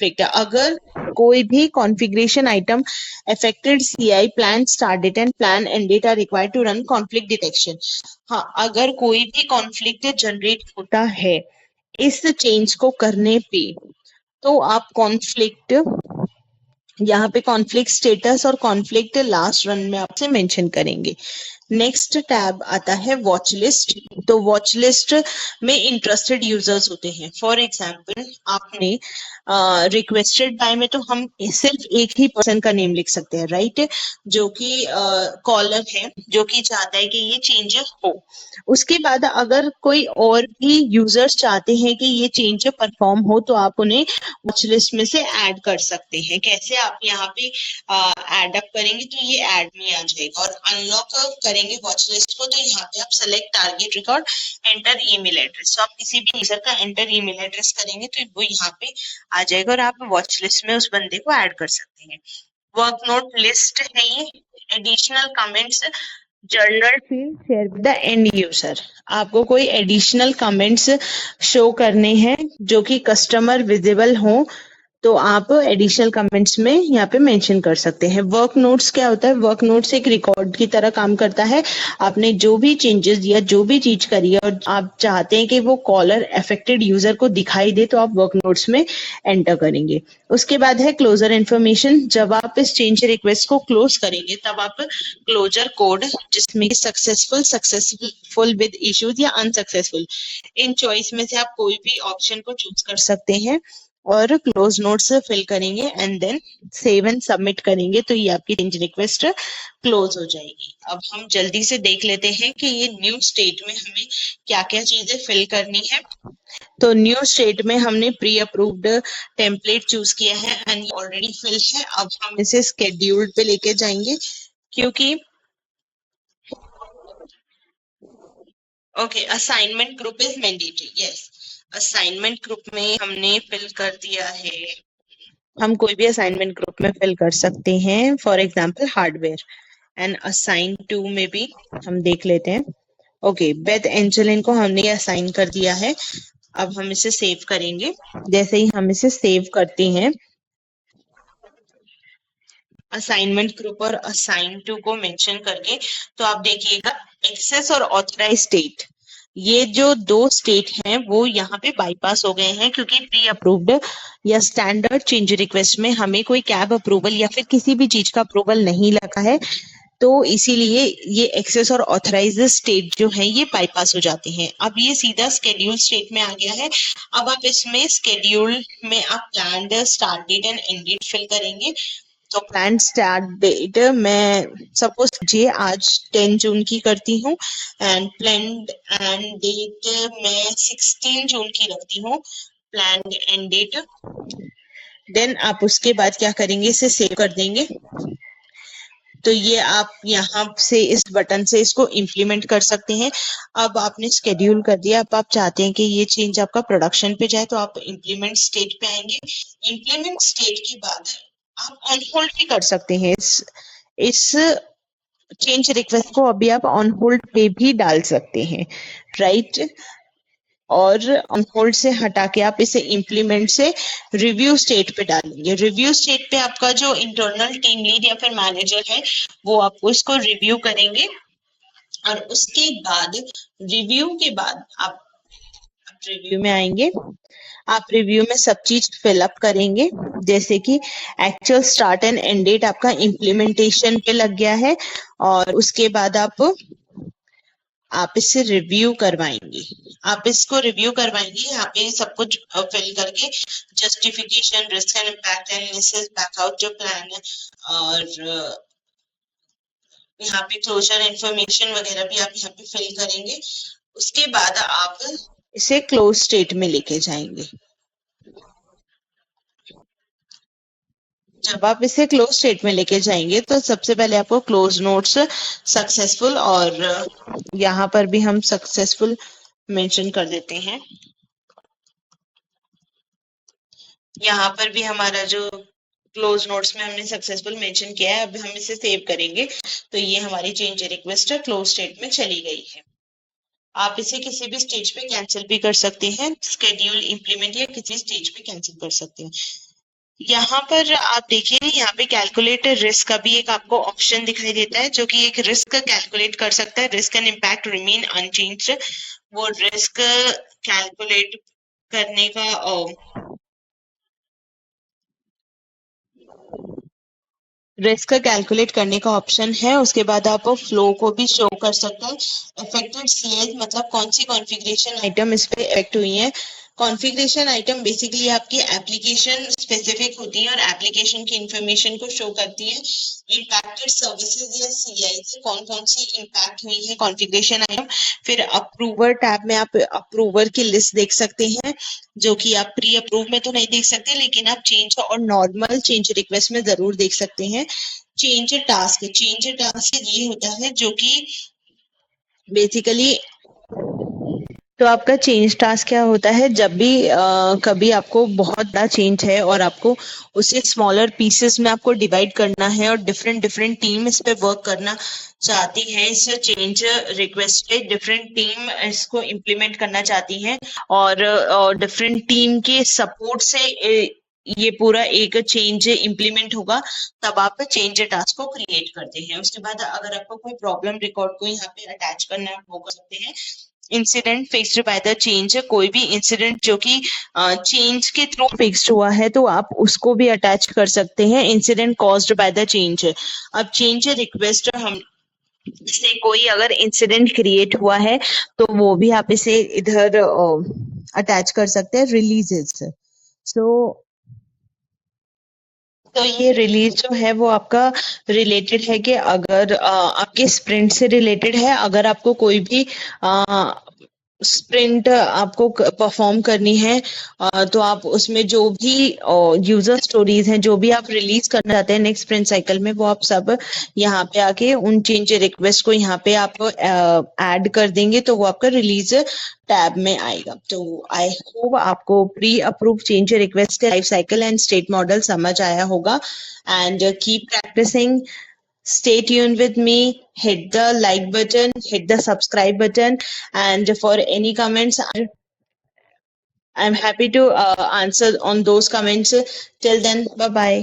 Conflict, अगर कोई भी configuration item affected CI plan start date and plan end date are required to run conflict detection. हाँ, अगर कोई भी कॉन्फ्लिक्ट जनरेट होता है इस चेंज को करने पे, तो आप कॉन्फ्लिक्ट यहाँ पे कॉन्फ्लिक्ट स्टेटस और कॉन्फ्लिक्ट लास्ट रन में आपसे मेंशन करेंगे। नेक्स्ट टैब आता है वॉच लिस्ट। तो वॉच लिस्ट में इंटरेस्टेड यूजर्स होते हैं। फॉर एग्जांपल आपने रिक्वेस्टेड बाय में तो हम सिर्फ एक ही पर्सन का नेम लिख सकते हैं, राइट, जो कि कॉलर है, जो कि चाहता है कि ये चेंज हो। उसके बाद अगर कोई और भी यूजर्स चाहते हैं कि ये चेंज परफॉर्म हो, तो आप उन्हें वॉच लिस्ट में से ऐड कर सकते हैं। कैसे? आप यहाँ पे ऐड अप करेंगे तो ये ऐड में आ जाएगा, और अनलॉक करेंगे वॉच लिस्ट को तो यहाँ पे आप select target record, enter email address. तो आप किसी भी यूजर का एंटर ईमेल एड्रेस करेंगे तो वो यहाँ पे आ जाएगा और आप वॉच लिस्ट में उस बंदे को ऐड कर सकते हैं। वर्क नोट लिस्ट है ये। Additional comments journal field share with the end user. आपको कोई एडिशनल कमेंट्स शो करने हैं जो कि कस्टमर विजिबल हो, तो आप एडिशनल कमेंट्स में यहाँ पे मेंशन कर सकते हैं। वर्क नोट्स क्या होता है? वर्क नोट्स एक रिकॉर्ड की तरह काम करता है। आपने जो भी चेंजेस या जो भी चीज करी है और आप चाहते हैं कि वो कॉलर अफेक्टेड यूजर को दिखाई दे, तो आप वर्क नोट्स में एंटर करेंगे। उसके बाद है क्लोजर इन्फॉर्मेशन। जब आप इस चेंज रिक्वेस्ट को क्लोज करेंगे तब आप क्लोजर कोड, जिसमें सक्सेसफुल विद इश्यूज या अनसक्सेसफुल, इन चॉइस में से आप कोई भी ऑप्शन को चूज कर सकते हैं और क्लोज नोट्स फिल करेंगे and then save and submit करेंगे, तो ये आपकी चेंज रिक्वेस्ट क्लोज हो जाएगी। अब हम जल्दी से देख लेते हैं कि ये न्यू स्टेट में हमें क्या क्या चीजें फिल करनी है। तो न्यू स्टेट में हमने प्री अप्रूव्ड टेम्पलेट चूज किया है एंड ऑलरेडी फिल है। अब हम इसे स्केड्यूल्ड पे लेके जाएंगे, क्योंकि okay, assignment group is mandatory. Yes, assignment group में हमने फिल कर दिया है। हम कोई भी असाइनमेंट ग्रुप में फिल कर सकते हैं, for example hardware. And assign to में भी हम देख लेते हैं। ओके, बेथ एंजेलिन को हमने असाइन कर दिया है। अब हम इसे सेव करेंगे। जैसे ही हम इसे सेव करते हैं, असाइनमेंट ग्रुप और असाइन टू को मेंशन करके, तो आप देखिएगा एक्सेस और ऑथराइज स्टेट, ये जो दो स्टेट हैं वो यहाँ पे बाईपास हो गए हैं, क्योंकि प्री अप्रूव्ड या स्टैंडर्ड चेंज रिक्वेस्ट में हमें कोई कैब अप्रूवल या फिर किसी भी चीज का अप्रूवल नहीं लगा है, तो इसीलिए ये एक्सेस और ऑथराइज स्टेट जो है ये बाईपास हो जाते हैं। अब ये सीधा स्केड्यूल स्टेट में आ गया है। अब आप इसमें स्केड्यूल में आप planned start date and end date fill करेंगे। तो प्लान स्टार्ट डेट मैं सपोज कीजिए आज 10 जून की करती हूँ एंड प्लान्ड एंड डेट मैं 16 जून की रखती हूँ, प्लान्ड एंड डेट। देन आप उसके बाद क्या करेंगे, इसे सेव कर देंगे। तो ये आप यहाँ से इस बटन से इसको इम्प्लीमेंट कर सकते हैं। अब आपने स्केड्यूल कर दिया, अब आप चाहते हैं कि ये चेंज आपका प्रोडक्शन पे जाए, तो आप इम्प्लीमेंट स्टेट पे आएंगे। इम्प्लीमेंट स्टेट के बाद आप ऑन होल्ड भी कर सकते हैं। इस चेंज रिक्वेस्ट को अभी आप ऑन होल्ड पे भी डाल सकते हैं, राइट। और ऑन होल्ड से हटा के आप इसे इम्प्लीमेंट से रिव्यू स्टेट पे डालेंगे। रिव्यू स्टेट पे आपका जो इंटरनल टीम लीड या फिर मैनेजर है वो आपको इसको रिव्यू करेंगे, और उसके बाद रिव्यू के बाद आप रिव्यू में आएंगे। आप रिव्यू में सब चीज फिलअप करेंगे, जैसे कि actual start and end date आपका इम्प्लीमेंटेशन पे लग गया है, और उसके बाद आप इससे रिव्यू करवाएंगे। आप इसको रिव्यू करवाएंगे, यहाँ पे सब कुछ फिल करके justification, risk and impact analysis, backout जो प्लान है, और यहाँ पे क्लोजर इन्फॉर्मेशन वगैरह भी आप यहाँ पे फिल करेंगे। उसके बाद आप इसे क्लोज स्टेट में लेके जाएंगे। जब आप इसे क्लोज स्टेट में लेके जाएंगे तो सबसे पहले आपको क्लोज नोट्स सक्सेसफुल, और यहाँ पर भी हम सक्सेसफुल मेंशन कर देते हैं। यहाँ पर भी हमारा जो क्लोज नोट्स में हमने सक्सेसफुल मेंशन किया है। अब हम इसे सेव करेंगे तो ये हमारी चेंज रिक्वेस्ट क्लोज स्टेट में चली गई है। आप इसे किसी भी स्टेज पे कैंसिल भी कर सकते हैं, स्केड्यूल, इम्प्लीमेंट या किसी स्टेज पे कैंसिल कर सकते हैं। यहाँ पर आप देखिए, यहाँ पे कैलकुलेट रिस्क का भी एक आपको ऑप्शन दिखाई देता है, जो कि एक रिस्क कैलकुलेट कर सकता है। Risk and impact remain unchanged, वो रिस्क कैलकुलेट करने का रिस्क कैलकुलेट करने का ऑप्शन है। उसके बाद आप फ्लो को भी शो कर सकते हैं। अफेक्टेड सीएल मतलब कौन सी कॉन्फ़िगरेशन आइटम इस पे इफेक्ट हुई है। कॉन्फ़िगरेशन आइटम बेसिकली आपकी एप्लीकेशन स्पेसिफिक होती है और एप्लीकेशन की इंफॉर्मेशन को शो करती है। इम्पैक्टेड सर्विसेज या सीआई से कौन कौन सी इम्पैक्ट हुई है कॉन्फ़िगरेशन आइटम। फिर अप्रूवर टैब में आप अप्रूवर की लिस्ट देख सकते हैं, जो कि आप प्री अप्रूव में तो नहीं देख सकते, लेकिन आप चेंज और नॉर्मल चेंज रिक्वेस्ट में जरूर देख सकते हैं। चेंज टास्क ये होता है जो कि बेसिकली, तो आपका चेंज टास्क क्या होता है, जब भी कभी आपको बहुत बड़ा चेंज है और आपको उसे स्मॉलर पीसेस में आपको डिवाइड करना है और डिफरेंट डिफरेंट टीम इस पे वर्क करना चाहती है, इस चेंज रिक्वेस्ट पे डिफरेंट टीम इसको इम्प्लीमेंट करना चाहती है, और डिफरेंट टीम के सपोर्ट से ये पूरा एक चेंज इम्प्लीमेंट होगा, तब आप चेंज टास्क को क्रिएट करते हैं। उसके बाद अगर आपको कोई प्रॉब्लम रिकॉर्ड को यहाँ पे अटैच करना है, वो कर सकते हैं। Incident fixed by the change, कोई भी इंसिडेंट जो कि चेंज के थ्रू फिक्स्ड हुआ है तो आप उसको भी अटैच कर सकते हैं। Incident caused by the change, अब चेंज रिक्वेस्ट हम से कोई अगर इंसिडेंट क्रिएट हुआ है तो वो भी आप इसे इधर अटैच कर सकते हैं। रिलीजेस, सो तो ये रिलीज जो है वो आपका रिलेटेड है कि अगर आपके स्प्रिंट से रिलेटेड है, अगर आपको कोई भी स्प्रिंट आपको परफॉर्म करनी है, तो आप उसमें जो भी यूजर स्टोरीज हैं, जो भी आप रिलीज करना चाहते हैं नेक्स्ट स्प्रिंट साइकिल में, वो आप सब यहाँ पे आके उन चेंज रिक्वेस्ट को यहाँ पे आप ऐड कर देंगे, तो वो आपका रिलीज टैब में आएगा। तो आई होप आपको प्री अप्रूव चेंज रिक्वेस्ट के life cycle and state model समझ आया होगा। And keep practising. Stay tuned with me. Hit the like button, hit the subscribe button, and for any comments, I'm happy to answer on those comments. Till then, bye bye.